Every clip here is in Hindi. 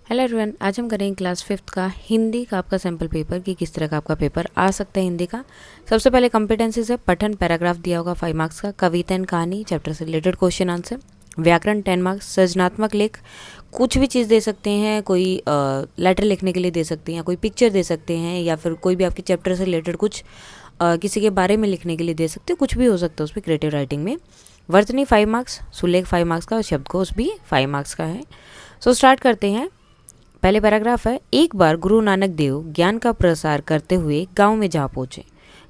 हेलो एवरीवन, आज हम करेंगे क्लास 5th का हिंदी का आपका सैम्पल पेपर कि किस तरह का आपका पेपर आ सकता है हिंदी का। सबसे पहले कॉम्पिटेंसीज है, पठन पैराग्राफ दिया होगा 5 मार्क्स का, कविता एंड कहानी चैप्टर से रिलेटेड क्वेश्चन आंसर, व्याकरण 10 मार्क्स, सृजनात्मक लेख कुछ भी चीज़ दे सकते हैं, कोई लेटर लिखने के लिए दे सकते हैं, कोई पिक्चर दे सकते हैं, या फिर कोई भी आपके चैप्टर से रिलेटेड कुछ किसी के बारे में लिखने के लिए दे सकते हैं, कुछ भी हो सकता है उस पर क्रिएटिव राइटिंग में। वर्तनी 5 मार्क्स, सुलेख 5 मार्क्स का और शब्दकोश भी 5 मार्क्स का है। सो स्टार्ट करते हैं। पहले पैराग्राफ है, एक बार गुरु नानक देव ज्ञान का प्रसार करते हुए गांव में जा पहुंचे।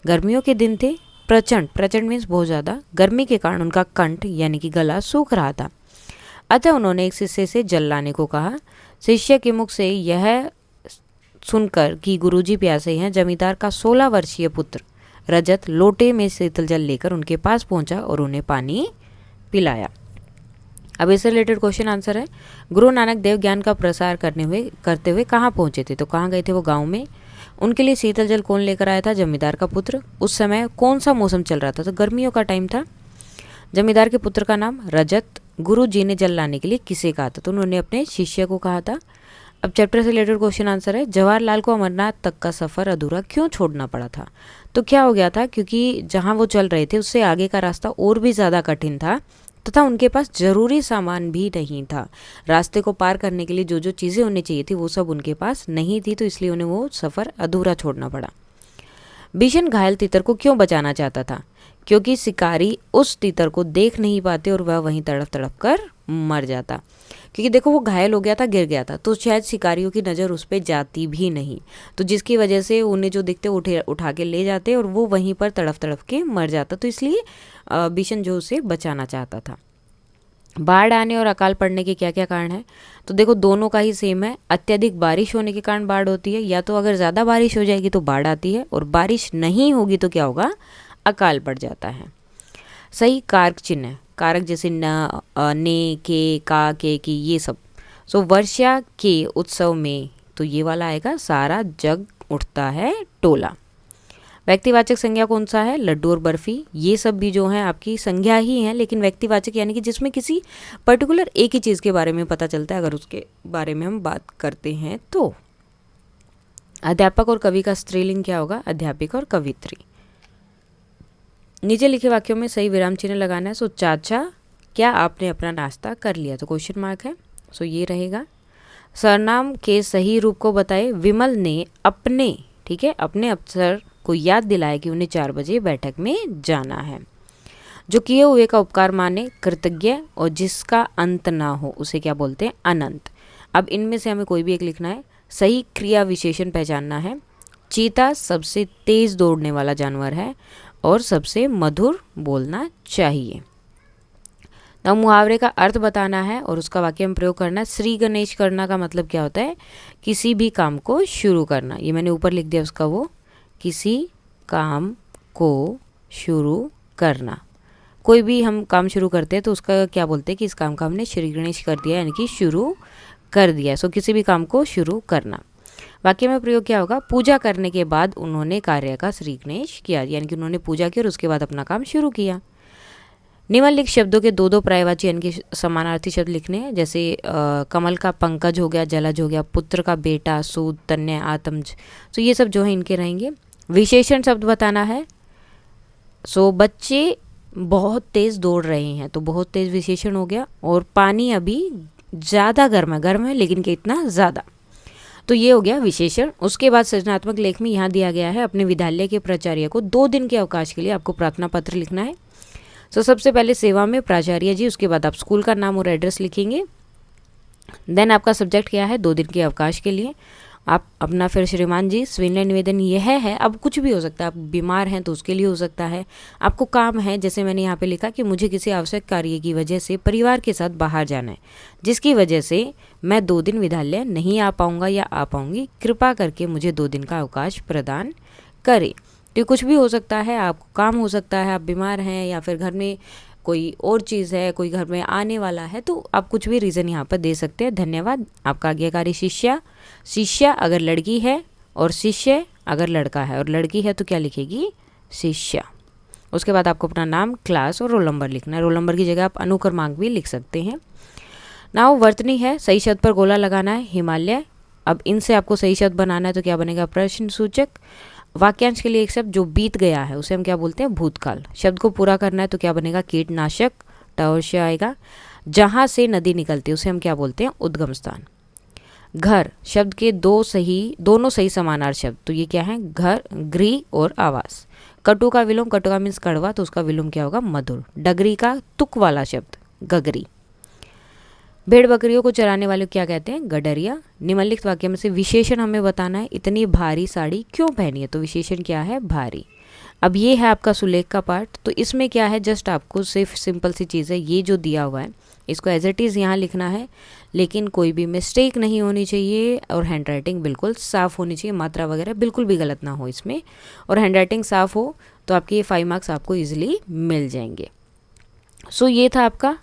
गर्मियों के दिन थे, प्रचंड प्रचंड मीन्स बहुत ज़्यादा गर्मी के कारण उनका कंठ यानी कि गला सूख रहा था। अतः उन्होंने एक शिष्य से जल लाने को कहा। शिष्य के मुख से यह सुनकर कि गुरुजी प्यासे हैं, जमींदार का 16 वर्षीय पुत्र रजत लोटे में शीतल जल लेकर उनके पास पहुंचा और उन्हें पानी पिलाया। अब इससे रिलेटेड क्वेश्चन आंसर है, गुरु नानक देव ज्ञान का प्रसार करते हुए कहाँ पहुँचे थे, तो कहाँ गए थे वो गांव में। उनके लिए शीतल जल कौन लेकर आया था, जमींदार का पुत्र। उस समय कौन सा मौसम चल रहा था, तो गर्मियों का टाइम था। जमींदार के पुत्र का नाम रजत। गुरु जी ने जल लाने के लिए किसे कहा था, तो उन्होंने अपने शिष्य को कहा था। अब चैप्टर से रिलेटेड क्वेश्चन आंसर है, जवाहरलाल को अमरनाथ तक का सफ़र अधूरा क्यों छोड़ना पड़ा था, तो क्या हो गया था, क्योंकि जहाँ वो चल रहे थे उससे आगे का रास्ता और भी ज़्यादा कठिन था तथा उनके पास जरूरी सामान भी नहीं था। रास्ते को पार करने के लिए जो जो चीज़ें होनी चाहिए थी वो सब उनके पास नहीं थी, तो इसलिए उन्हें वो सफ़र अधूरा छोड़ना पड़ा। भीषण घायल तीतर को क्यों बचाना चाहता था, क्योंकि शिकारी उस तीतर को देख नहीं पाते और वह वहीं तड़प तड़प कर मर जाता। क्योंकि देखो वो घायल हो गया था, गिर गया था, तो शायद शिकारियों की नज़र उस पर जाती भी नहीं, तो जिसकी वजह से उन्हें जो दिखते उठा के ले जाते और वो वहीं पर तड़प तड़प के मर जाता, तो इसलिए भीषण जो उसे बचाना चाहता था। बाढ़ आने और अकाल पड़ने के क्या क्या कारण हैं, तो देखो दोनों का ही सेम है। अत्यधिक बारिश होने के कारण बाढ़ होती है, या तो अगर ज़्यादा बारिश हो जाएगी तो बाढ़ आती है, और बारिश नहीं होगी तो क्या होगा, अकाल पड़ जाता है। सही कारक चिन्ह है, कारक जैसे न, ने, के, का, के, की, ये सब। सो वर्षा के उत्सव में तो ये वाला आएगा, सारा जग उठता है टोला। व्यक्तिवाचक संज्ञा कौन सा है, लड्डू और बर्फी। ये सब भी जो है आपकी संज्ञा ही है, लेकिन व्यक्तिवाचक यानी कि जिसमें किसी पर्टिकुलर एक ही चीज़ के बारे में पता चलता है, अगर उसके बारे में हम बात करते हैं तो। अध्यापक और कवि का स्त्रीलिंग क्या होगा, अध्यापिका और कवित्री। नीचे लिखे वाक्यों में सही विराम चिन्ह लगाना है। सो चाचा क्या आपने अपना नाश्ता कर लिया, तो क्वेश्चन मार्क है, सो ये रहेगा। सरनाम के सही रूप को बताए। विमल ने अपने, ठीक है, अपने अफसर को याद दिलाया कि उन्हें 4 बजे बैठक में जाना है। जो किए हुए का उपकार माने, कृतज्ञ, और जिसका अंत ना हो उसे क्या बोलते हैं, अनंत। अब इनमें से हमें कोई भी एक लिखना है। सही क्रिया विशेषण पहचानना है। चीता सबसे तेज दौड़ने वाला जानवर है और सबसे मधुर बोलना चाहिए। अब मुहावरे का अर्थ बताना है और उसका वाक्य में प्रयोग करना है। श्री गणेश करना का मतलब क्या होता है, किसी भी काम को शुरू करना। ये मैंने ऊपर लिख दिया उसका, वो किसी काम को शुरू करना। कोई भी हम काम शुरू करते हैं तो उसका क्या बोलते हैं कि इस काम का हमने श्री गणेश कर दिया, यानी कि शुरू कर दिया। सो किसी भी काम को शुरू करना। वाक्य में प्रयोग क्या होगा, पूजा करने के बाद उन्होंने कार्य का श्री गणेश किया, यानी कि उन्होंने पूजा की और उसके बाद अपना काम शुरू किया। निम्नलिखित शब्दों के दो प्रायवाची यानी कि समानार्थी शब्द लिखने हैं, जैसे कमल का पंकज हो गया, जलज हो गया, पुत्र का बेटा, सूद, तन्य, आतमज। तो ये सब जो है इनके रहेंगे। विशेषण शब्द बताना है। सो बच्चे बहुत तेज़ दौड़ रहे हैं, तो बहुत तेज़ विशेषण हो गया। और पानी अभी ज़्यादा गर्म है लेकिन कितना ज़्यादा, तो ये हो गया विशेषण। उसके बाद सृजनात्मक लेख में यहाँ दिया गया है, अपने विद्यालय के प्राचार्य को 2 दिन के अवकाश के लिए आपको प्रार्थना पत्र लिखना है। तो सबसे पहले सेवा में प्राचार्य जी, उसके बाद आप स्कूल का नाम और एड्रेस लिखेंगे। देन आपका सब्जेक्ट क्या है, 2 दिन के अवकाश के लिए आप अपना, फिर श्रीमान जी स्विनय निवेदन यह है। अब कुछ भी हो सकता है, आप बीमार हैं तो उसके लिए हो सकता है, आपको काम है, जैसे मैंने यहाँ पे लिखा कि मुझे किसी आवश्यक कार्य की वजह से परिवार के साथ बाहर जाना है, जिसकी वजह से मैं 2 दिन विद्यालय नहीं आ पाऊँगा या आ पाऊँगी, कृपा करके मुझे 2 दिन का अवकाश प्रदान करें। तो कुछ भी हो सकता है, आपको काम हो सकता है, आप बीमार हैं, या फिर घर में कोई और चीज़ है, कोई घर में आने वाला है, तो आप कुछ भी रीज़न यहाँ पर दे सकते हैं। धन्यवाद। आपका आज्ञाकारी शिष्या, शिष्या अगर लड़की है और शिष्य अगर लड़का है, और लड़की है तो क्या लिखेगी, शिष्या। उसके बाद आपको अपना नाम, क्लास और रोल नंबर लिखना है। रोल नंबर की जगह आप अनुक्रमांक भी लिख सकते हैं। नाउ वर्तनी है, सही शब्द पर गोला लगाना है, हिमालय। अब इनसे आपको सही शब्द बनाना है तो क्या बनेगा, प्रश्न सूचक। वाक्यांश के लिए एक शब्द जो बीत गया है उसे हम क्या बोलते हैं, भूतकाल। शब्द को पूरा करना है तो क्या बनेगा, कीटनाशक, टवर्ष्य आएगा। जहाँ से नदी निकलती है उसे हम क्या बोलते हैं, उद्गम स्थान। घर शब्द के दोनों सही समानार्थी शब्द, तो ये क्या है, घर, गृह और आवास। कटु का विलोम, कटु का मीन्स कड़वा, तो उसका विलोम क्या होगा, मधुर। डगरी का तुक वाला शब्द, गगरी। भेड़ बकरियों को चराने वाले क्या कहते हैं, गडरिया। निम्नलिखित वाक्य में से विशेषण हमें बताना है, इतनी भारी साड़ी क्यों पहनी है, तो विशेषण क्या है, भारी। अब ये है आपका सुलेख का पार्ट, तो इसमें क्या है, जस्ट आपको सिर्फ सिंपल सी चीज़ है, ये जो दिया हुआ है इसको एज इट इज़ यहाँ लिखना है, लेकिन कोई भी मिस्टेक नहीं होनी चाहिए और हैंड राइटिंग बिल्कुल साफ़ होनी चाहिए, मात्रा वगैरह बिल्कुल भी गलत ना हो इसमें, और हैंड राइटिंग साफ़ हो तो आपके ये 5 मार्क्स आपको ईजिली मिल जाएंगे। सो ये था आपका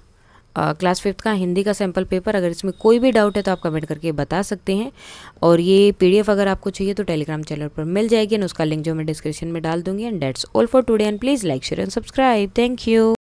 क्लास 5th का हिंदी का सैम्पल पेपर। अगर इसमें कोई भी डाउट है तो आप कमेंट करके बता सकते हैं, और ये PDF अगर आपको चाहिए तो टेलीग्राम चैनल पर मिल जाएगी, एंड उसका लिंक जो मैं डिस्क्रिप्शन में डाल दूंगी। And that's all for today, and please like, share and subscribe. Thank you.